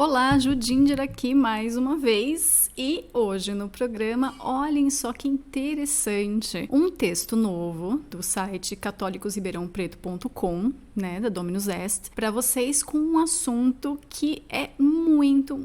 Olá, Judinder aqui mais uma vez e hoje no programa, olhem só que interessante, um texto novo do site católicosribeirãopreto.com, né, da Dominus Est, para vocês com um assunto que é muito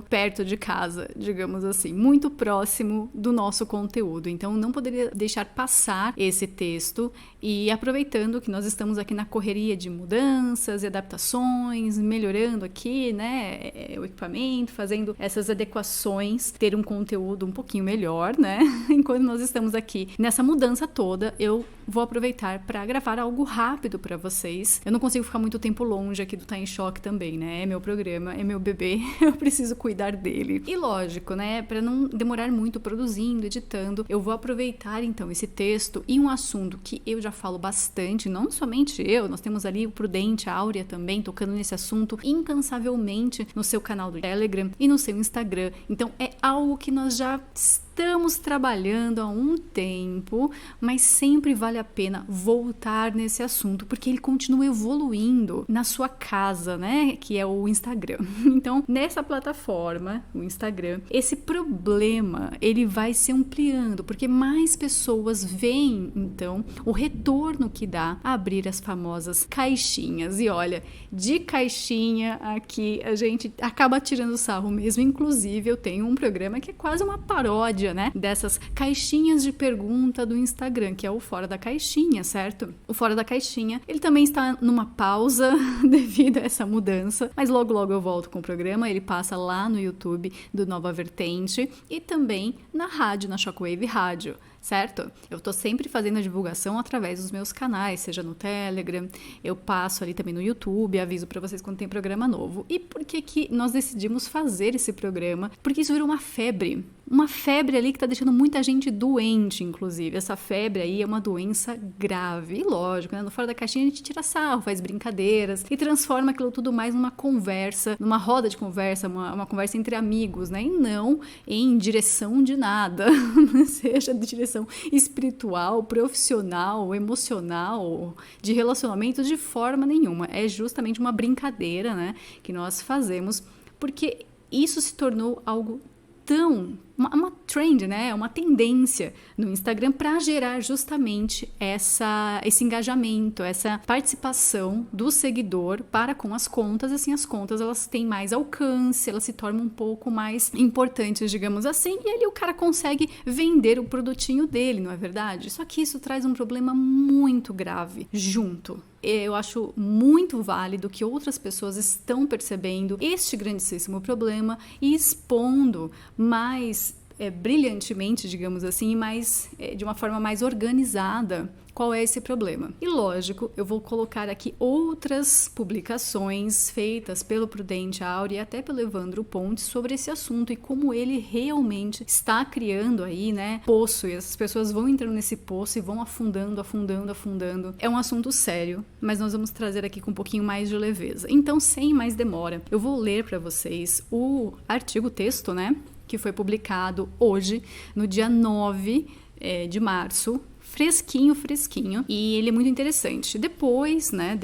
perto de casa, digamos assim, muito próximo do nosso conteúdo. Então não poderia deixar passar esse texto e aproveitando que nós estamos aqui na correria de mudanças e adaptações, melhorando aqui, né, o equipamento, fazendo essas adequações, ter um conteúdo um pouquinho melhor, né? Enquanto nós estamos aqui nessa mudança toda, eu vou aproveitar para gravar algo rápido para vocês. Eu não consigo ficar muito tempo longe aqui do Tá em Choque também, né? É meu programa, é meu bebê, eu preciso cuidar dele. E lógico, né, para não demorar muito produzindo, editando, eu vou aproveitar então esse texto e um assunto que eu já falo bastante, não somente eu, nós temos ali o Prudente, a Áurea também, tocando nesse assunto incansavelmente no seu canal do Telegram e no seu Instagram. Então é algo que nós já estamos trabalhando há um tempo, mas sempre vale a pena voltar nesse assunto, porque ele continua evoluindo na sua casa, né? Que é o Instagram. Então, nessa plataforma, o Instagram, esse problema, ele vai se ampliando, porque mais pessoas veem, então, o retorno que dá a abrir as famosas caixinhas. E olha, de caixinha aqui, a gente acaba tirando sarro mesmo. Inclusive, eu tenho um programa que é quase uma paródia, né, dessas caixinhas de pergunta do Instagram, que é o Fora da Caixinha, certo? O Fora da Caixinha, ele também está numa pausa devido a essa mudança, mas logo eu volto com o programa, ele passa lá no YouTube do Nova Vertente e também na rádio, na Shockwave Rádio, certo? Eu tô sempre fazendo a divulgação através dos meus canais, seja no Telegram, eu passo ali também no YouTube, aviso para vocês quando tem programa novo. E por que nós decidimos fazer esse programa? Porque isso virou uma febre ali que tá deixando muita gente doente, inclusive. Essa febre aí é uma doença grave. E lógico, né? No Fora da Caixinha a gente tira sarro, faz brincadeiras e transforma aquilo tudo mais numa conversa, numa roda de conversa, uma conversa entre amigos, né? E não em direção de nada, seja de direção espiritual, profissional, emocional, de relacionamento, de forma nenhuma. É justamente uma brincadeira, né? Que nós fazemos, porque isso se tornou algo uma trend, né? Uma tendência no Instagram para gerar justamente esse engajamento, essa participação do seguidor para com as contas. Assim, as contas elas têm mais alcance, elas se tornam um pouco mais importantes, digamos assim, e ali o cara consegue vender o produtinho dele, não é verdade? Só que isso traz um problema muito grave junto. Eu acho muito válido que outras pessoas estão percebendo este grandíssimo problema e expondo mais brilhantemente, digamos assim, mas de uma forma mais organizada qual é esse problema. E lógico, eu vou colocar aqui outras publicações feitas pelo Prudente Áurea e até pelo Evandro Pontes sobre esse assunto e como ele realmente está criando aí, né, poço, e as pessoas vão entrando nesse poço e vão afundando. É um assunto sério, mas nós vamos trazer aqui com um pouquinho mais de leveza. Então, sem mais demora, eu vou ler para vocês o texto, né, que foi publicado hoje, no dia 9 de março, fresquinho, e ele é muito interessante. Depois, né,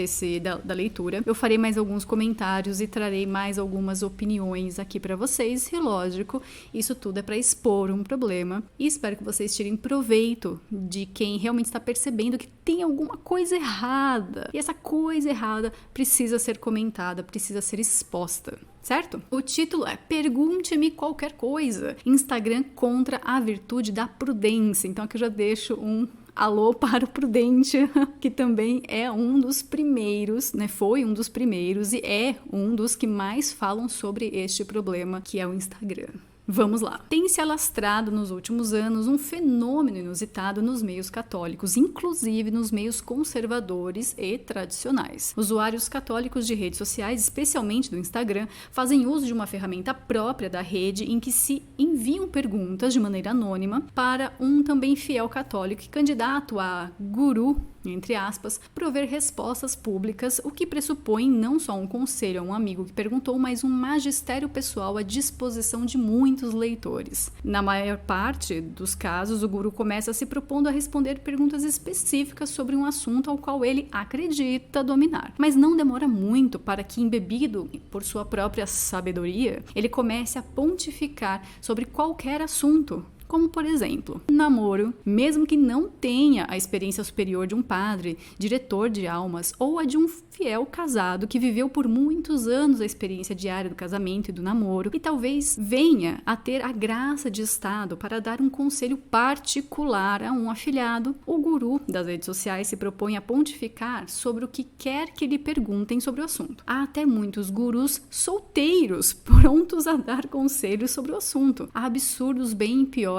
da leitura, eu farei mais alguns comentários e trarei mais algumas opiniões aqui para vocês, e lógico, isso tudo é para expor um problema, e espero que vocês tirem proveito de quem realmente está percebendo que tem alguma coisa errada, e essa coisa errada precisa ser comentada, precisa ser exposta. Certo? O título é Pergunte-me Qualquer Coisa, Instagram contra a virtude da prudência. Então aqui eu já deixo um alô para o Prudente, que também é um dos primeiros, né? Foi um dos primeiros e é um dos que mais falam sobre este problema, que é o Instagram. Vamos lá. Tem se alastrado nos últimos anos um fenômeno inusitado nos meios católicos, inclusive nos meios conservadores e tradicionais. Usuários católicos de redes sociais, especialmente do Instagram, fazem uso de uma ferramenta própria da rede em que se enviam perguntas de maneira anônima para um também fiel católico e candidato a guru, entre aspas, prover respostas públicas, o que pressupõe não só um conselho a um amigo que perguntou, mas um magistério pessoal à disposição de muitas muitos leitores. Na maior parte dos casos, o guru começa se propondo a responder perguntas específicas sobre um assunto ao qual ele acredita dominar. Mas não demora muito para que, embebido por sua própria sabedoria, ele comece a pontificar sobre qualquer assunto. Como, por exemplo, namoro, mesmo que não tenha a experiência superior de um padre, diretor de almas, ou a de um fiel casado que viveu por muitos anos a experiência diária do casamento e do namoro, e talvez venha a ter a graça de estado para dar um conselho particular a um afilhado, o guru das redes sociais se propõe a pontificar sobre o que quer que lhe perguntem sobre o assunto. Há até muitos gurus solteiros prontos a dar conselhos sobre o assunto. Há absurdos bem piores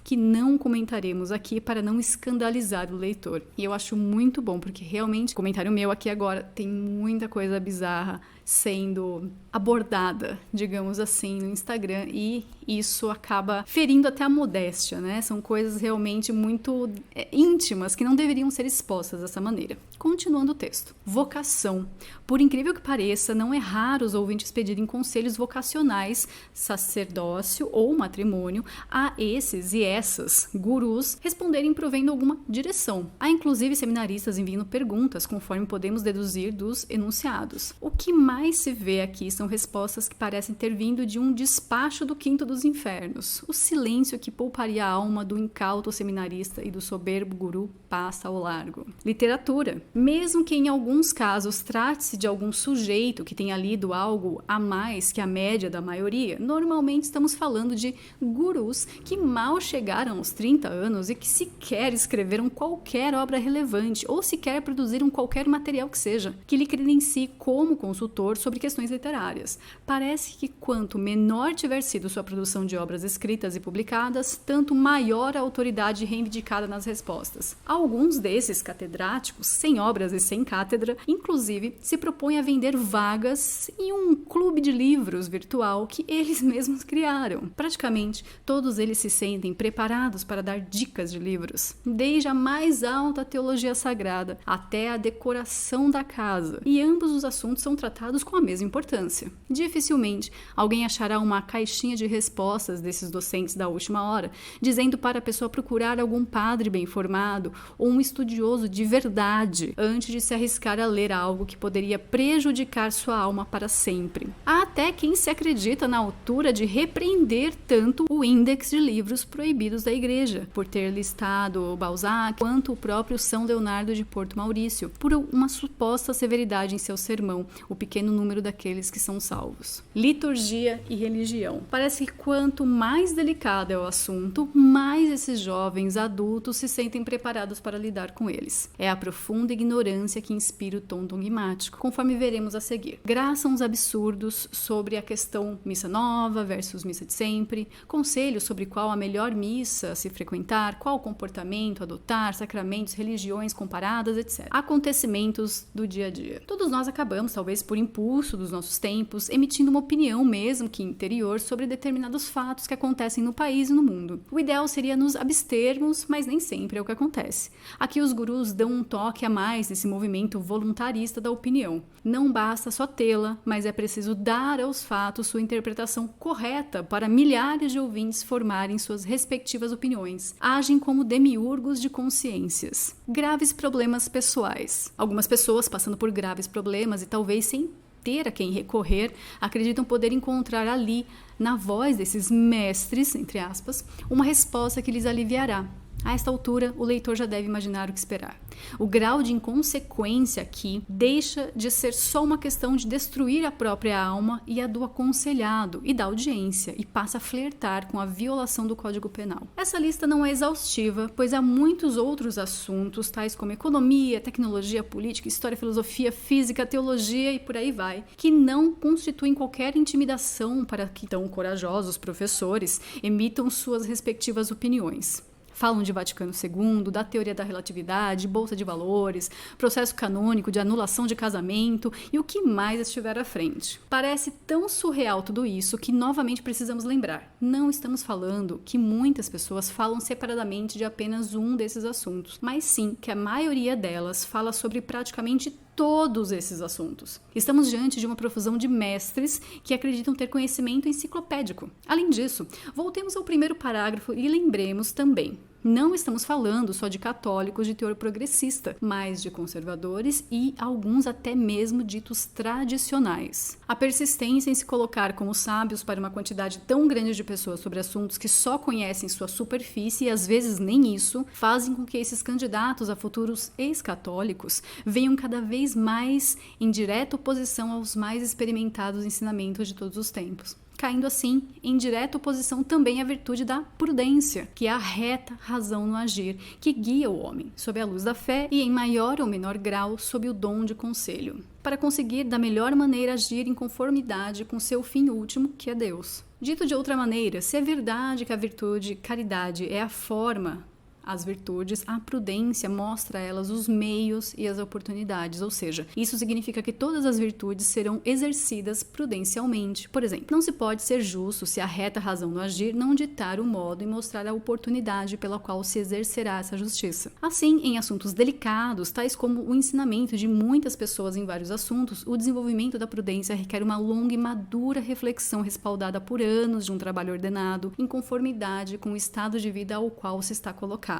que não comentaremos aqui para não escandalizar o leitor. E eu acho muito bom, porque realmente, comentário meu aqui agora, tem muita coisa bizarra sendo abordada, digamos assim, no Instagram, e isso acaba ferindo até a modéstia, né? São coisas realmente muito íntimas que não deveriam ser expostas dessa maneira. Continuando o texto. Vocação. Por incrível que pareça, não é raro os ouvintes pedirem conselhos vocacionais, sacerdócio ou matrimônio, a esses e essas gurus responderem provendo alguma direção. Há inclusive seminaristas enviando perguntas, conforme podemos deduzir dos enunciados. O que mais se vê aqui são respostas que parecem ter vindo de um despacho do quinto dos infernos. O silêncio que pouparia a alma do incauto seminarista e do soberbo guru passa ao largo. Literatura. Mesmo que em alguns casos trate-se de algum sujeito que tenha lido algo a mais que a média da maioria, normalmente estamos falando de gurus que mal chegaram aos 30 anos e que sequer escreveram qualquer obra relevante ou sequer produziram qualquer material que seja, que lhe credencie como consultor sobre questões literárias. Parece que quanto menor tiver sido sua produção de obras escritas e publicadas, tanto maior a autoridade reivindicada nas respostas. Alguns desses catedráticos, sem obras e sem cátedra, inclusive, se propõem a vender vagas em um clube de livros virtual que eles mesmos criaram. Praticamente, todos eles se sentem preparados para dar dicas de livros, desde a mais alta teologia sagrada até a decoração da casa, e ambos os assuntos são tratados com a mesma importância. Dificilmente alguém achará uma caixinha de respostas desses docentes da última hora, dizendo para a pessoa procurar algum padre bem formado ou um estudioso de verdade antes de se arriscar a ler algo que poderia prejudicar sua alma para sempre. Há até quem se acredita na altura de repreender tanto o índex de livros proibidos da igreja, por ter listado Balzac quanto o próprio São Leonardo de Porto Maurício, por uma suposta severidade em seu sermão, o pequeno número daqueles que são salvos. Liturgia e religião. Parece que quanto mais delicado é o assunto, mais esses jovens adultos se sentem preparados para lidar com eles. É a profunda ignorância que inspira o tom dogmático, conforme veremos a seguir. Graçam os absurdos sobre a questão missa nova versus missa de sempre, conselhos sobre qual a melhor missa a se frequentar, qual comportamento adotar, sacramentos, religiões comparadas, etc. Acontecimentos do dia a dia. Todos nós acabamos, talvez por impulso dos nossos tempos, emitindo uma opinião, mesmo que interior, sobre determinados fatos que acontecem no país e no mundo. O ideal seria nos abstermos, mas nem sempre é o que acontece. Aqui os gurus dão um toque a mais nesse movimento voluntarista da opinião. Não basta só tê-la, mas é preciso dar aos fatos sua interpretação correta para milhares de ouvintes formarem suas respectivas opiniões. Agem como demiurgos de consciências. Graves problemas pessoais. Algumas pessoas passando por graves problemas e talvez sem ter a quem recorrer, acreditam poder encontrar ali, na voz desses mestres, entre aspas, uma resposta que lhes aliviará. A esta altura, o leitor já deve imaginar o que esperar. O grau de inconsequência aqui deixa de ser só uma questão de destruir a própria alma e a do aconselhado e da audiência, e passa a flertar com a violação do Código Penal. Essa lista não é exaustiva, pois há muitos outros assuntos, tais como economia, tecnologia, política, história, filosofia, física, teologia e por aí vai, que não constituem qualquer intimidação para que tão corajosos professores emitam suas respectivas opiniões. Falam de Vaticano II, da teoria da relatividade, bolsa de valores, processo canônico de anulação de casamento e o que mais estiver à frente. Parece tão surreal tudo isso que novamente precisamos lembrar. Não estamos falando que muitas pessoas falam separadamente de apenas um desses assuntos, mas sim que a maioria delas fala sobre praticamente todos esses assuntos. Estamos diante de uma profusão de mestres que acreditam ter conhecimento enciclopédico. Além disso, voltemos ao primeiro parágrafo e lembremos também: não estamos falando só de católicos de teor progressista, mas de conservadores e alguns até mesmo ditos tradicionais. A persistência em se colocar como sábios para uma quantidade tão grande de pessoas sobre assuntos que só conhecem sua superfície e às vezes nem isso, fazem com que esses candidatos a futuros ex-católicos venham cada vez mais em direta oposição aos mais experimentados ensinamentos de todos os tempos, caindo assim em direta oposição também à virtude da prudência, que é a reta razão no agir, que guia o homem, sob a luz da fé e em maior ou menor grau sob o dom de conselho, para conseguir da melhor maneira agir em conformidade com seu fim último, que é Deus. Dito de outra maneira, se é verdade que a virtude, caridade, é a forma, as virtudes, a prudência mostra a elas os meios e as oportunidades, ou seja, isso significa que todas as virtudes serão exercidas prudencialmente. Por exemplo, não se pode ser justo se a reta razão no agir não ditar o modo e mostrar a oportunidade pela qual se exercerá essa justiça. Assim, em assuntos delicados, tais como o ensinamento de muitas pessoas em vários assuntos, o desenvolvimento da prudência requer uma longa e madura reflexão respaldada por anos de um trabalho ordenado, em conformidade com o estado de vida ao qual se está colocado.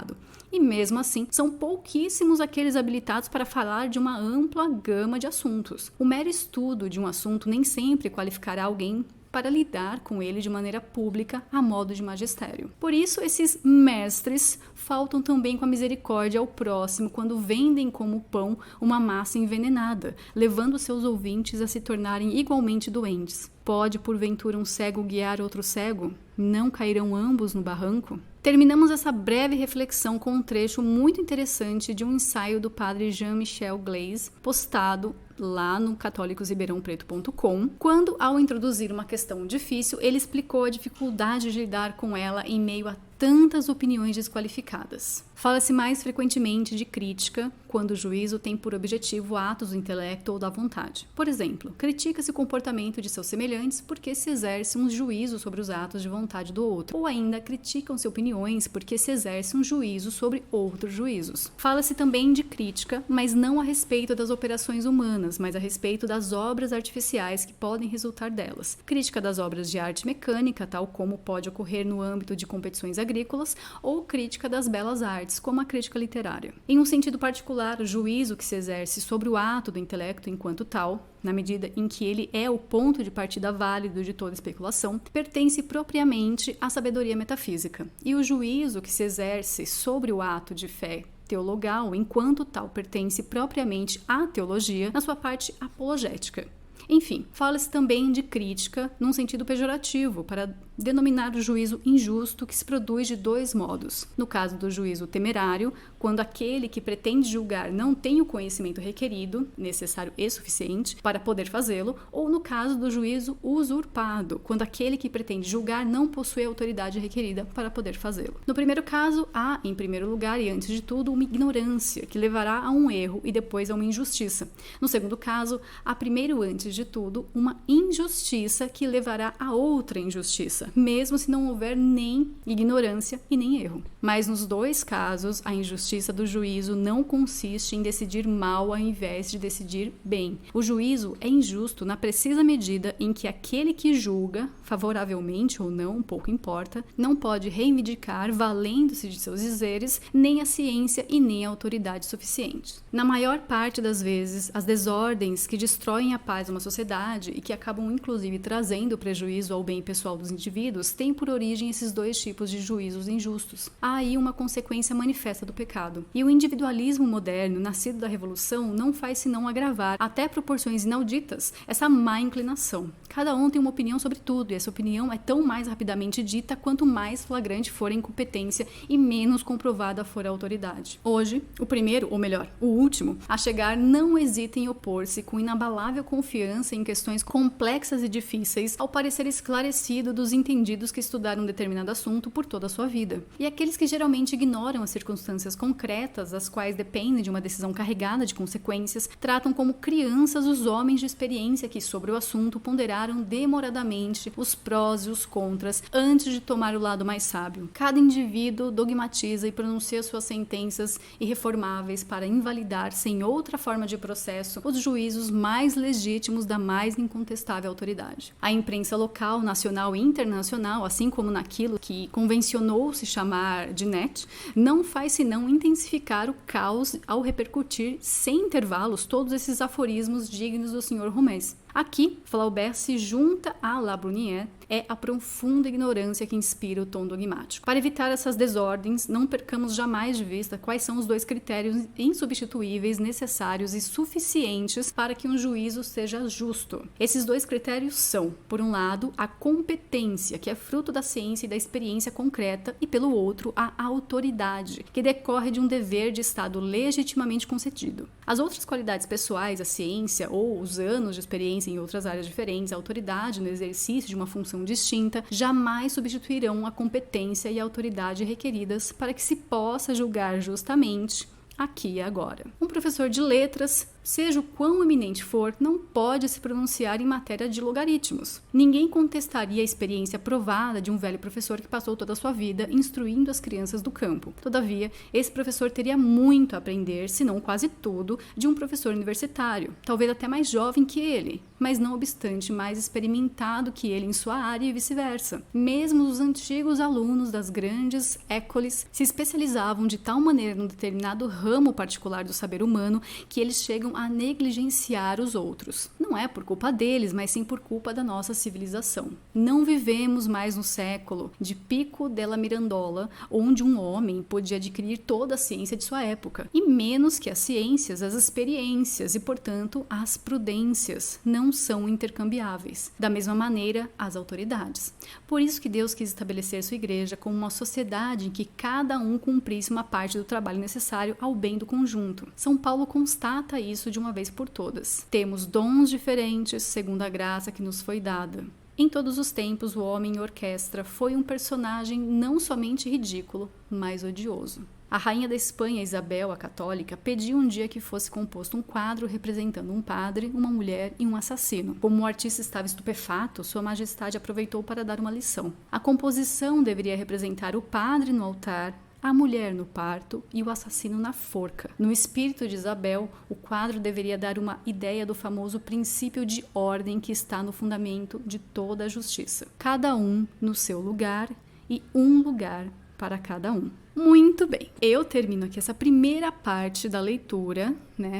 E mesmo assim, são pouquíssimos aqueles habilitados para falar de uma ampla gama de assuntos. O mero estudo de um assunto nem sempre qualificará alguém para lidar com ele de maneira pública a modo de magistério. Por isso, esses mestres faltam também com a misericórdia ao próximo quando vendem como pão uma massa envenenada, levando seus ouvintes a se tornarem igualmente doentes. Pode, porventura, um cego guiar outro cego? Não cairão ambos no barranco? Terminamos essa breve reflexão com um trecho muito interessante de um ensaio do padre Jean-Michel Glaise, postado lá no católicosribeirãopreto.com, quando, ao introduzir uma questão difícil, ele explicou a dificuldade de lidar com ela em meio a tantas opiniões desqualificadas. Fala-se mais frequentemente de crítica quando o juízo tem por objetivo atos do intelecto ou da vontade. Por exemplo, critica-se o comportamento de seus semelhantes porque se exerce um juízo sobre os atos de vontade do outro, ou ainda criticam-se opiniões porque se exerce um juízo sobre outros juízos. Fala-se também de crítica, mas não a respeito das operações humanas, mas a respeito das obras artificiais que podem resultar delas. Crítica das obras de arte mecânica, tal como pode ocorrer no âmbito de competições agrícolas, ou crítica das belas artes, como a crítica literária. Em um sentido particular, o juízo que se exerce sobre o ato do intelecto enquanto tal, na medida em que ele é o ponto de partida válido de toda especulação, pertence propriamente à sabedoria metafísica. E o juízo que se exerce sobre o ato de fé teologal, enquanto tal, pertence propriamente à teologia, na sua parte apologética. Enfim, fala-se também de crítica num sentido pejorativo, para denominar o juízo injusto que se produz de dois modos. No caso do juízo temerário, quando aquele que pretende julgar não tem o conhecimento requerido, necessário e suficiente, para poder fazê-lo, ou no caso do juízo usurpado, quando aquele que pretende julgar não possui a autoridade requerida para poder fazê-lo. No primeiro caso, há, em primeiro lugar e antes de tudo, uma ignorância que levará a um erro e depois a uma injustiça. No segundo caso, há primeiro, antes de tudo, uma injustiça que levará a outra injustiça, mesmo se não houver nem ignorância e nem erro. Mas nos dois casos, a injustiça do juízo não consiste em decidir mal ao invés de decidir bem. O juízo é injusto na precisa medida em que aquele que julga, favoravelmente ou não, pouco importa, não pode reivindicar, valendo-se de seus dizeres, nem a ciência e nem a autoridade suficientes. Na maior parte das vezes, as desordens que destroem a paz de uma sociedade e que acabam inclusive trazendo prejuízo ao bem pessoal dos indivíduos têm por origem esses dois tipos de juízos injustos. Há aí uma consequência manifesta do pecado. E o individualismo moderno, nascido da Revolução, não faz senão agravar, até proporções inauditas, essa má inclinação. Cada um tem uma opinião sobre tudo, e essa opinião é tão mais rapidamente dita quanto mais flagrante for a incompetência e menos comprovada for a autoridade. Hoje, o primeiro, ou melhor, o último, a chegar não hesita em opor-se com inabalável confiança em questões complexas e difíceis, ao parecer esclarecido dos entendidos que estudaram um determinado assunto por toda a sua vida. E aqueles que geralmente ignoram as circunstâncias concretas, as quais dependem de uma decisão carregada de consequências, tratam como crianças os homens de experiência que, sobre o assunto, ponderaram demoradamente os prós e os contras antes de tomar o lado mais sábio. Cada indivíduo dogmatiza e pronuncia suas sentenças irreformáveis para invalidar, sem outra forma de processo, os juízos mais legítimos da mais incontestável autoridade. A imprensa local, nacional e internacional, assim como naquilo que convencionou se chamar de net, não faz senão intensificar o caos ao repercutir sem intervalos todos esses aforismos dignos do Sr. Romez. Aqui, Flaubert se junta a La Bruyère, é a profunda ignorância que inspira o tom dogmático. Para evitar essas desordens, não percamos jamais de vista quais são os dois critérios insubstituíveis, necessários e suficientes para que um juízo seja justo. Esses dois critérios são, por um lado, a competência, que é fruto da ciência e da experiência concreta, e pelo outro, a autoridade, que decorre de um dever de Estado legitimamente concedido. As outras qualidades pessoais, a ciência ou os anos de experiência em outras áreas diferentes, a autoridade no exercício de uma função distinta, jamais substituirão a competência e a autoridade requeridas para que se possa julgar justamente aqui e agora. Um professor de letras, seja o quão eminente for, não pode se pronunciar em matéria de logaritmos. Ninguém contestaria a experiência provada de um velho professor que passou toda a sua vida instruindo as crianças do campo. Todavia, esse professor teria muito a aprender, se não quase tudo, de um professor universitário, talvez até mais jovem que ele, mas não obstante mais experimentado que ele em sua área e vice-versa. Mesmo os antigos alunos das grandes écoles se especializavam de tal maneira num determinado ramo particular do saber humano que eles chegam a negligenciar os outros. Não é por culpa deles, mas sim por culpa da nossa civilização. Não vivemos mais no século de Pico della Mirandola, onde um homem podia adquirir toda a ciência de sua época, e menos que as ciências, as experiências e, portanto, as prudências não são intercambiáveis. Da mesma maneira, as autoridades. Por isso que Deus quis estabelecer sua igreja como uma sociedade em que cada um cumprisse uma parte do trabalho necessário ao bem do conjunto. São Paulo constata isso de uma vez por todas. Temos dons diferentes segundo a graça que nos foi dada. Em todos os tempos, o homem em orquestra foi um personagem não somente ridículo, mas odioso. A rainha da Espanha, Isabel, a católica, pediu um dia que fosse composto um quadro representando um padre, uma mulher e um assassino. Como o artista estava estupefato, Sua Majestade aproveitou para dar uma lição. A composição deveria representar o padre no altar, a mulher no parto e o assassino na forca. No espírito de Isabel, o quadro deveria dar uma ideia do famoso princípio de ordem que está no fundamento de toda a justiça. Cada um no seu lugar e um lugar para cada um. Muito bem, eu termino aqui essa primeira parte da leitura,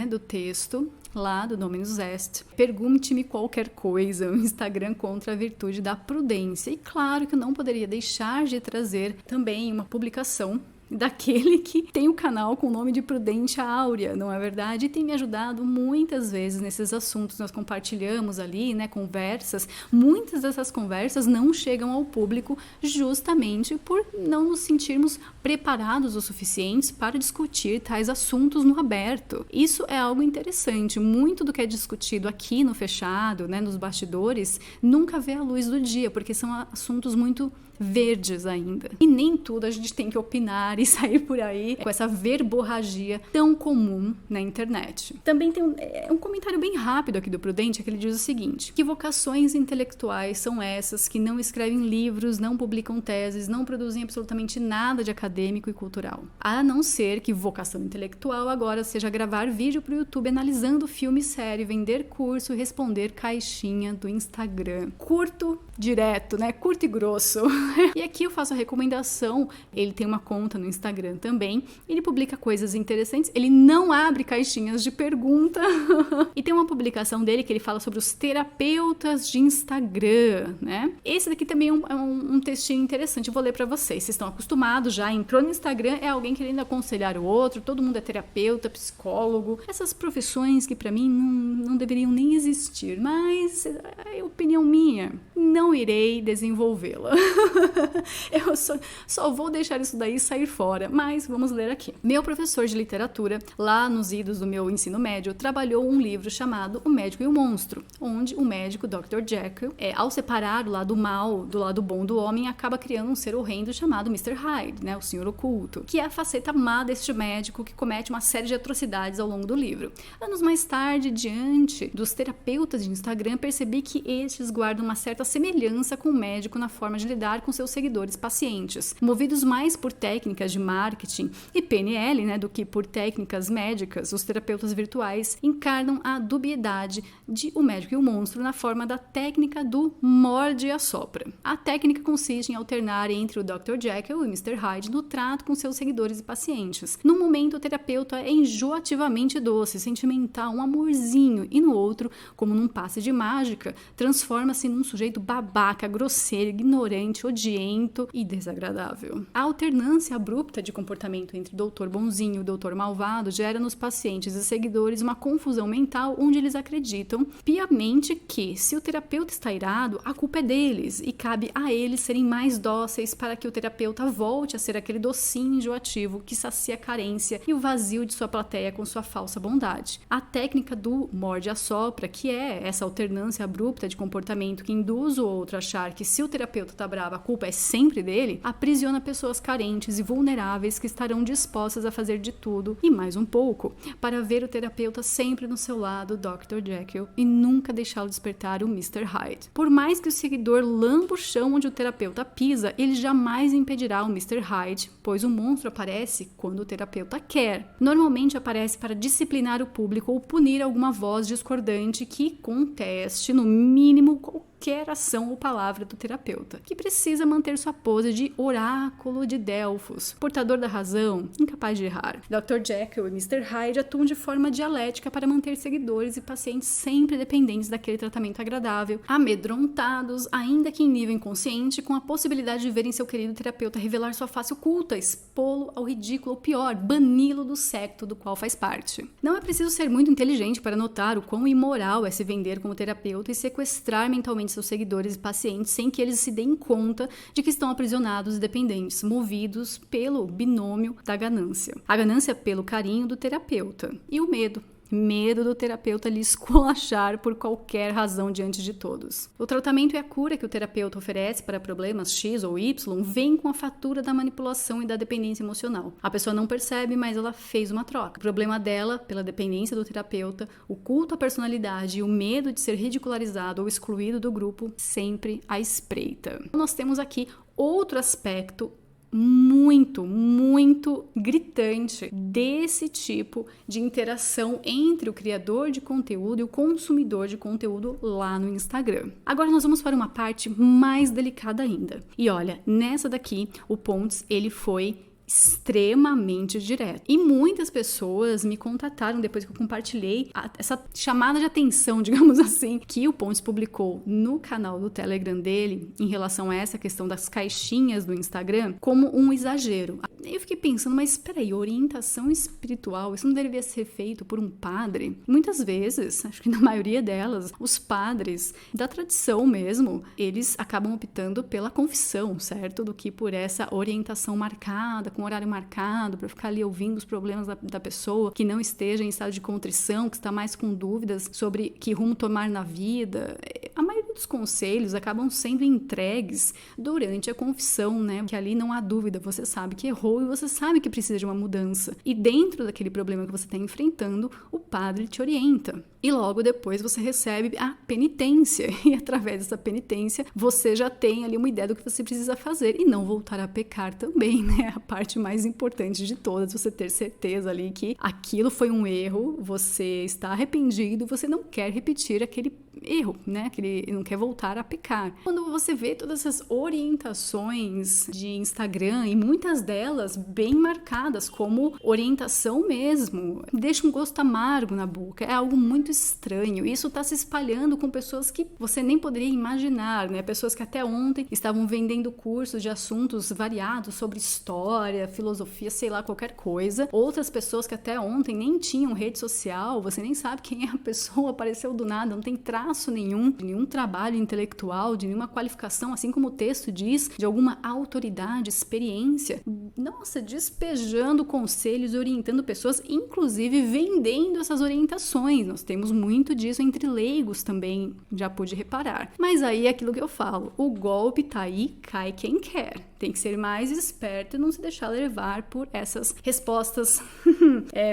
do texto lá do Dominus Est. Pergunte-me qualquer coisa, o Instagram contra a virtude da prudência. E claro que eu não poderia deixar de trazer também uma publicação daquele que tem o canal com o nome de Prudência Áurea, não é verdade? E tem me ajudado muitas vezes nesses assuntos. Nós compartilhamos ali, conversas. Muitas dessas conversas não chegam ao público justamente por não nos sentirmos preparados o suficiente para discutir tais assuntos no aberto. Isso é algo interessante. Muito do que é discutido aqui no fechado, nos bastidores, nunca vê a luz do dia, porque são assuntos muito verdes ainda. E nem tudo a gente tem que opinar e sair por aí com essa verborragia tão comum na internet. Também tem um comentário bem rápido aqui do Prudente, que ele diz o seguinte: que vocações intelectuais são essas que não escrevem livros, não publicam teses, não produzem absolutamente nada de acadêmico e cultural? A não ser que vocação intelectual agora seja gravar vídeo pro YouTube analisando filme e série, vender curso e responder caixinha do Instagram. Curto, direto, curto e grosso. E aqui eu faço a recomendação. Ele tem uma conta no Instagram também, ele publica coisas interessantes, ele não abre caixinhas de pergunta. E tem uma publicação dele que ele fala sobre os terapeutas de Instagram, Esse daqui também é um textinho interessante, eu vou ler pra vocês. Vocês estão acostumados já, entrou no Instagram, é alguém querendo aconselhar o outro, todo mundo é terapeuta, psicólogo, essas profissões que pra mim não deveriam nem existir, mas é opinião minha, não irei desenvolvê-la. Eu só vou deixar isso daí sair fora, mas vamos ler aqui. Meu professor de literatura, lá nos idos do meu ensino médio, trabalhou um livro chamado O Médico e o Monstro, onde o médico Dr. Jekyll, ao separar o lado mal do lado bom do homem, acaba criando um ser horrendo chamado Mr. Hyde, né, o Senhor Oculto, que é a faceta má deste médico que comete uma série de atrocidades ao longo do livro. Anos mais tarde, diante dos terapeutas de Instagram, percebi que estes guardam uma certa semelhança com o médico na forma de lidar com seus seguidores pacientes, movidos mais por técnicas de marketing e PNL, né, do que por técnicas médicas. Os terapeutas virtuais encarnam a dubiedade de O Médico e o Monstro na forma da técnica do morde e assopra. A técnica consiste em alternar entre o Dr. Jekyll e o Mr. Hyde no trato com seus seguidores e pacientes. Num momento, o terapeuta é enjoativamente doce, sentimental, um amorzinho, e no outro, como num passe de mágica, transforma-se num sujeito babaca, grosseiro, ignorante, odiento e desagradável. A alternância abrupta de comportamento entre o doutor bonzinho e o doutor malvado gera nos pacientes e seguidores uma confusão mental onde eles acreditam piamente que, se o terapeuta está irado, a culpa é deles e cabe a eles serem mais dóceis para que o terapeuta volte a ser aquele docinho enjoativo que sacia a carência e o vazio de sua plateia com sua falsa bondade. A técnica do morde-a-sopra, que é essa alternância abrupta de comportamento que induz o outro a achar que, se o terapeuta está bravo, a culpa é sempre dele, aprisiona pessoas carentes e vulneráveis que estarão dispostas a fazer de tudo e mais um pouco para ver o terapeuta sempre no seu lado, Dr. Jekyll, e nunca deixá-lo despertar o Mr. Hyde. Por mais que o seguidor lambe o chão onde o terapeuta pisa, ele jamais impedirá o Mr. Hyde, pois o monstro aparece quando o terapeuta quer. Normalmente aparece para disciplinar o público ou punir alguma voz discordante que conteste, no mínimo, qualquer ação ou palavra do terapeuta, que precisa manter sua pose de oráculo de Delfos, portador da razão, incapaz de errar. Dr. Jekyll e Mr. Hyde atuam de forma dialética para manter seguidores e pacientes sempre dependentes daquele tratamento agradável, amedrontados, ainda que em nível inconsciente, com a possibilidade de verem seu querido terapeuta revelar sua face oculta, expô-lo ao ridículo ou pior, bani-lo do secto do qual faz parte. Não é preciso ser muito inteligente para notar o quão imoral é se vender como terapeuta e sequestrar mentalmente seus seguidores e pacientes sem que eles se deem conta de que estão aprisionados e dependentes, movidos pelo binômio da ganância. A ganância pelo carinho do terapeuta e o medo do terapeuta lhe esculachar por qualquer razão diante de todos. O tratamento e a cura que o terapeuta oferece para problemas X ou Y vem com a fatura da manipulação e da dependência emocional. A pessoa não percebe, mas ela fez uma troca. O problema dela, pela dependência do terapeuta, o culto à personalidade e o medo de ser ridicularizado ou excluído do grupo, sempre à espreita. Nós temos aqui outro aspecto muito gritante desse tipo de interação entre o criador de conteúdo e o consumidor de conteúdo lá no Instagram. Agora nós vamos para uma parte mais delicada ainda. E olha, nessa daqui, o Pontes, ele foi extremamente direto. E muitas pessoas me contataram depois que eu compartilhei essa chamada de atenção, digamos assim, que o Pontes publicou no canal do Telegram dele em relação a essa questão das caixinhas do Instagram como um exagero. Eu fiquei pensando, mas espera aí, orientação espiritual, isso não deveria ser feito por um padre? Muitas vezes, acho que na maioria delas, os padres da tradição mesmo, eles acabam optando pela confissão, certo? Do que por essa orientação marcada, com horário marcado, para ficar ali ouvindo os problemas da pessoa, que não esteja em estado de contrição, que está mais com dúvidas sobre que rumo tomar na vida. A maioria dos conselhos acabam sendo entregues durante a confissão, né? Que ali não há dúvida, você sabe que errou e você sabe que precisa de uma mudança. E dentro daquele problema que você está enfrentando, o padre te orienta. E logo depois você recebe a penitência. E através dessa penitência, você já tem ali uma ideia do que você precisa fazer e não voltar a pecar também, né? A parte mais importante de todas, você ter certeza ali que aquilo foi um erro, você está arrependido, você não quer repetir aquele erro, né? Que não quer voltar a pecar. Quando você vê todas essas orientações de Instagram, e muitas delas bem marcadas como orientação mesmo, deixa um gosto amargo na boca, é algo muito estranho. Isso está se espalhando com pessoas que você nem poderia imaginar, né? Pessoas que até ontem estavam vendendo cursos de assuntos variados sobre história, filosofia, sei lá, qualquer coisa. Outras pessoas que até ontem nem tinham rede social, você nem sabe quem é a pessoa, apareceu do nada, não tem traço traço nenhum, de nenhum trabalho intelectual, de nenhuma qualificação, assim como o texto diz, de alguma autoridade, experiência. Nossa, despejando conselhos, orientando pessoas, inclusive vendendo essas orientações. Nós temos muito disso entre leigos também, já pude reparar. Mas aí é aquilo que eu falo, o golpe tá aí, cai quem quer. Tem que ser mais esperto e não se deixar levar por essas respostas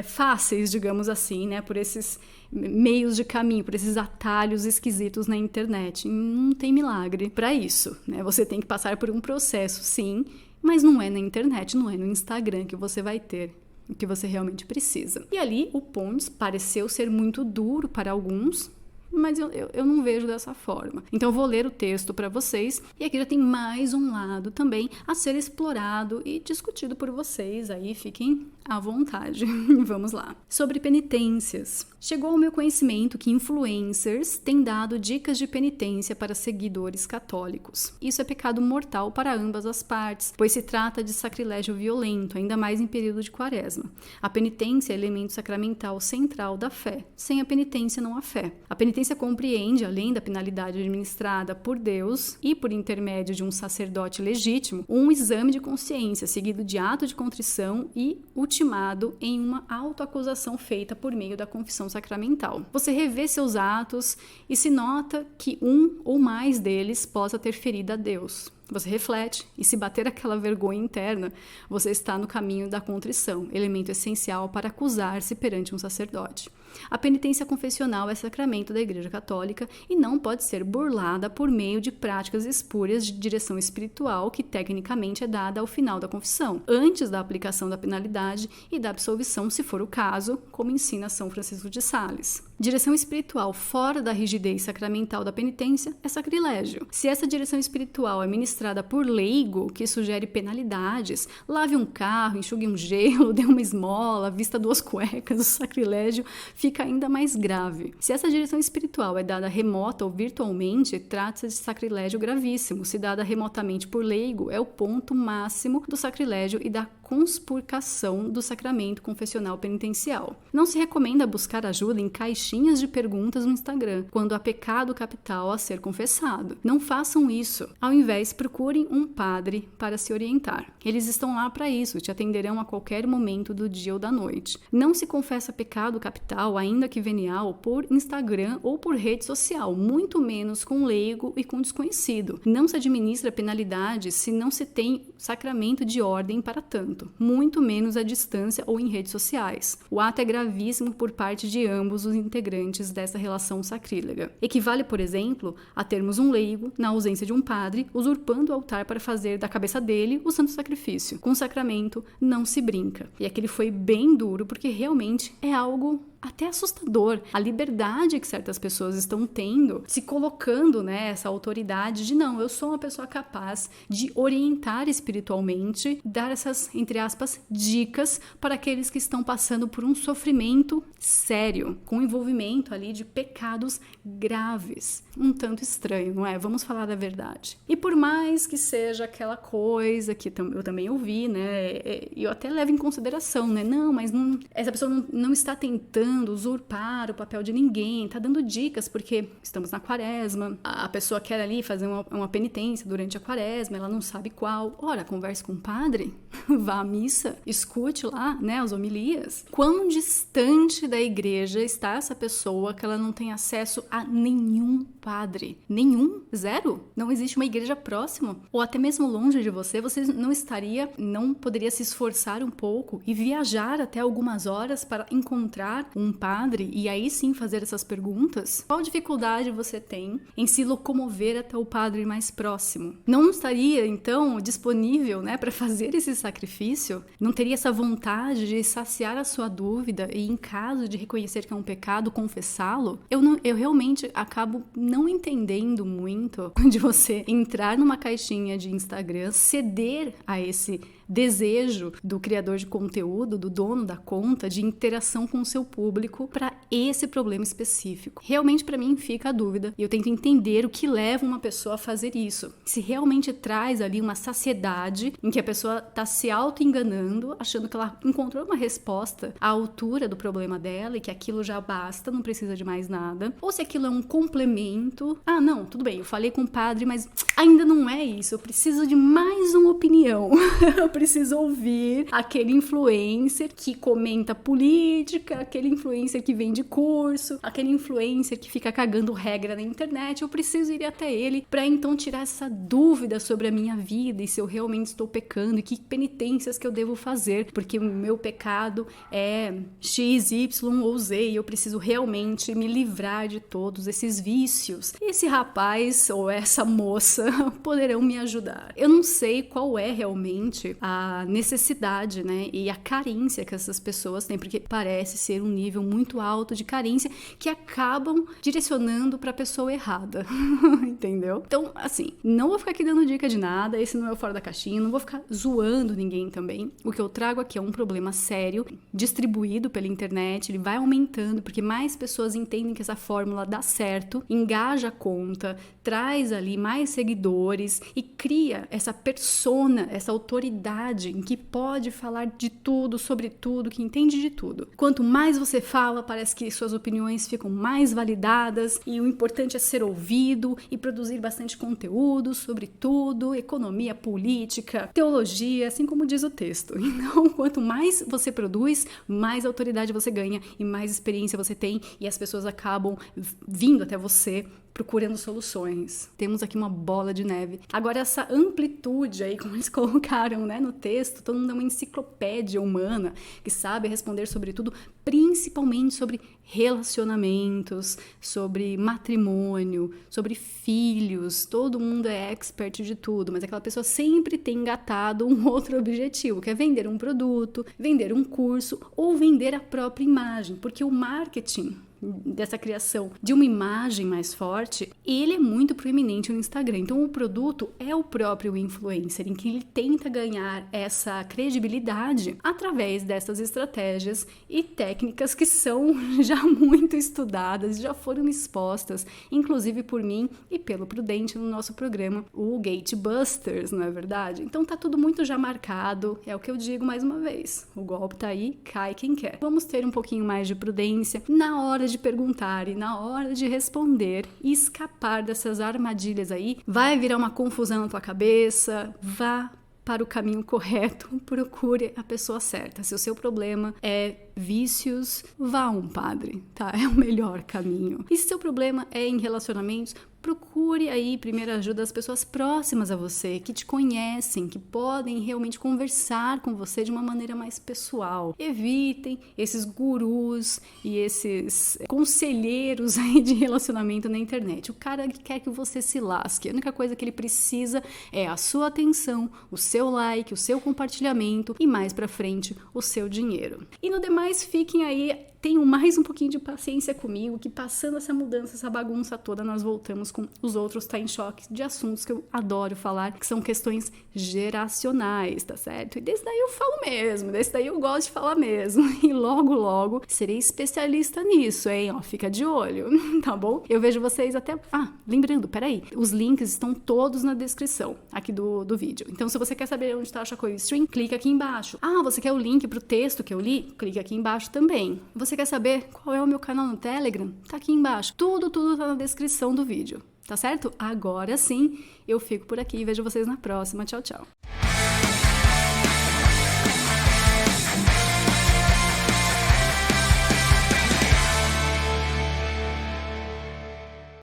fáceis, digamos assim, né? Por esses meios de caminho, por esses atalhos esquisitos na internet. Não tem milagre para isso, né? Você tem que passar por um processo, sim, mas não é na internet, não é no Instagram que você vai ter o que você realmente precisa. E ali o Pontes pareceu ser muito duro para alguns, mas eu não vejo dessa forma. Então eu vou ler o texto para vocês e aqui já tem mais um lado também a ser explorado e discutido por vocês, aí fiquem à vontade. Vamos lá. Sobre penitências. Chegou ao meu conhecimento que influencers têm dado dicas de penitência para seguidores católicos. Isso é pecado mortal para ambas as partes, pois se trata de sacrilégio violento, ainda mais em período de quaresma. A penitência é elemento sacramental central da fé. Sem a penitência não há fé. A penitência compreende, além da penalidade administrada por Deus e por intermédio de um sacerdote legítimo, um exame de consciência, seguido de ato de contrição e ultimado em uma autoacusação feita por meio da confissão sacramental. Você revê seus atos e se nota que um ou mais deles possa ter ferido a Deus. Você reflete e, se bater aquela vergonha interna, você está no caminho da contrição, elemento essencial para acusar-se perante um sacerdote. A penitência confessional é sacramento da Igreja Católica e não pode ser burlada por meio de práticas espúrias de direção espiritual que tecnicamente é dada ao final da confissão, antes da aplicação da penalidade e da absolvição, se for o caso, como ensina São Francisco de Sales. Direção espiritual fora da rigidez sacramental da penitência é sacrilégio. Se essa direção espiritual é ministrada por leigo, que sugere penalidades, lave um carro, enxugue um gelo, dê uma esmola, vista 2 cuecas, o sacrilégio fica ainda mais grave. Se essa direção espiritual é dada remota ou virtualmente, trata-se de sacrilégio gravíssimo. Se dada remotamente por leigo, é o ponto máximo do sacrilégio e da conspurcação do sacramento confessional penitencial. Não se recomenda buscar ajuda em caixinhas de perguntas no Instagram, quando há pecado capital a ser confessado. Não façam isso. Ao invés, procurem um padre para se orientar. Eles estão lá para isso, te atenderão a qualquer momento do dia ou da noite. Não se confessa pecado capital, ainda que venial, por Instagram ou por rede social, muito menos com leigo e com desconhecido. Não se administra penalidade se não se tem sacramento de ordem para tanto, muito menos à distância ou em redes sociais. O ato é gravíssimo por parte de ambos os integrantes dessa relação sacrílega. Equivale, por exemplo, a termos um leigo, na ausência de um padre, usurpando o altar para fazer da cabeça dele o santo sacrifício. Com o sacramento não se brinca. E aquele foi bem duro, porque realmente é algo até assustador. A liberdade que certas pessoas estão tendo, se colocando, né, essa autoridade de não, eu sou uma pessoa capaz de orientar espiritualmente, dar essas, entre aspas, dicas para aqueles que estão passando por um sofrimento sério, com envolvimento ali de pecados graves. Um tanto estranho, não é? Vamos falar da verdade. E por mais que seja aquela coisa que eu também ouvi, né, eu até levo em consideração, né, não, mas não, essa pessoa não está tentando usurpar o papel de ninguém, tá dando dicas porque estamos na quaresma, a pessoa quer ali fazer uma penitência durante a quaresma, ela não sabe qual. Ora, converse com o padre, vá à missa, escute lá, né, as homilias. Quão distante da igreja está essa pessoa que ela não tem acesso a nenhum padre? Nenhum? Zero? Não existe uma igreja próxima? Ou até mesmo longe de você não poderia se esforçar um pouco e viajar até algumas horas para encontrar um padre e aí sim fazer essas perguntas? Qual dificuldade você tem em se locomover até o padre mais próximo? Não estaria, então, disponível, né, para fazer esse sacrifício? Não teria essa vontade de saciar a sua dúvida e, em caso de reconhecer que é um pecado, confessá-lo? Eu realmente acabo não entendendo muito de você entrar numa caixinha de Instagram, ceder a esse desejo do criador de conteúdo, do dono da conta, de interação com o seu público para esse problema específico. Realmente, para mim, fica a dúvida e eu tento entender o que leva uma pessoa a fazer isso. Se realmente traz ali uma saciedade em que a pessoa está se auto-enganando, achando que ela encontrou uma resposta à altura do problema dela e que aquilo já basta, não precisa de mais nada. Ou se aquilo é um complemento. Ah, não, tudo bem, eu falei com o padre, mas ainda não é isso. Eu preciso de mais uma opinião. Eu preciso ouvir aquele influencer que comenta política, aquele influencer que vende curso, aquele influencer que fica cagando regra na internet. Eu preciso ir até ele para então tirar essa dúvida sobre a minha vida e se eu realmente estou pecando e que penitências que eu devo fazer, porque o meu pecado é X, Y ou Z e eu preciso realmente me livrar de todos esses vícios. Esse rapaz ou essa moça poderão me ajudar. Eu não sei qual é realmente a necessidade, né, e a carência que essas pessoas têm, porque parece ser um nível muito alto de carência que acabam direcionando para a pessoa errada, entendeu? Então, assim, não vou ficar aqui dando dica de nada, esse não é o Fora da Caixinha, não vou ficar zoando ninguém também. O que eu trago aqui é um problema sério, distribuído pela internet, ele vai aumentando, porque mais pessoas entendem que essa fórmula dá certo, engaja a conta, traz ali mais seguidores e cria essa persona, essa autoridade em que pode falar de tudo, sobre tudo, que entende de tudo. Quanto mais você fala, parece que suas opiniões ficam mais validadas e o importante é ser ouvido e produzir bastante conteúdo sobre tudo, economia, política, teologia, assim como diz o texto. Então, quanto mais você produz, mais autoridade você ganha e mais experiência você tem e as pessoas acabam vindo até você procurando soluções. Temos aqui uma bola de neve. Agora, essa amplitude aí, como eles colocaram, né, no texto, todo mundo é uma enciclopédia humana que sabe responder sobre tudo, principalmente sobre relacionamentos, sobre matrimônio, sobre filhos. Todo mundo é expert de tudo, mas aquela pessoa sempre tem engatado um outro objetivo, que é vender um produto, vender um curso ou vender a própria imagem, porque o marketing dessa criação de uma imagem mais forte, ele é muito proeminente no Instagram. Então, o produto é o próprio influencer, em que ele tenta ganhar essa credibilidade através dessas estratégias e técnicas que são já muito estudadas, já foram expostas, inclusive por mim e pelo Prudente no nosso programa, o Gatebusters, não é verdade? Então, tá tudo muito já marcado, é o que eu digo mais uma vez. O golpe tá aí, cai quem quer. Vamos ter um pouquinho mais de prudência na hora de perguntar e na hora de responder e escapar dessas armadilhas aí. Vai virar uma confusão na tua cabeça, vá para o caminho correto, procure a pessoa certa. Se o seu problema é vícios, vá a um padre, tá? É o melhor caminho. E se seu problema é em relacionamentos, procure aí primeira ajuda das pessoas próximas a você, que te conhecem, que podem realmente conversar com você de uma maneira mais pessoal. Evitem esses gurus e esses conselheiros aí de relacionamento na internet. O cara que quer que você se lasque. A única coisa que ele precisa é a sua atenção, o seu like, o seu compartilhamento e mais pra frente o seu dinheiro. E no demais, fiquem aí, tenham mais um pouquinho de paciência comigo, que passando essa mudança, essa bagunça toda, nós voltamos com os outros Tá em Choque de assuntos que eu adoro falar, que são questões geracionais, tá certo? E desse daí eu falo mesmo, desse daí eu gosto de falar mesmo. E logo, logo, serei especialista nisso, hein? Ó, fica de olho, tá bom? Eu vejo vocês até... Ah, lembrando, peraí, os links estão todos na descrição aqui do vídeo. Então, se você quer saber onde tá o Chacoalho Stream, clica aqui embaixo. Ah, você quer o link pro texto que eu li? Clica aqui embaixo também. Você quer saber qual é o meu canal no Telegram? Tá aqui embaixo. Tudo tá na descrição do vídeo, tá certo? Agora sim, eu fico por aqui e vejo vocês na próxima. Tchau, tchau.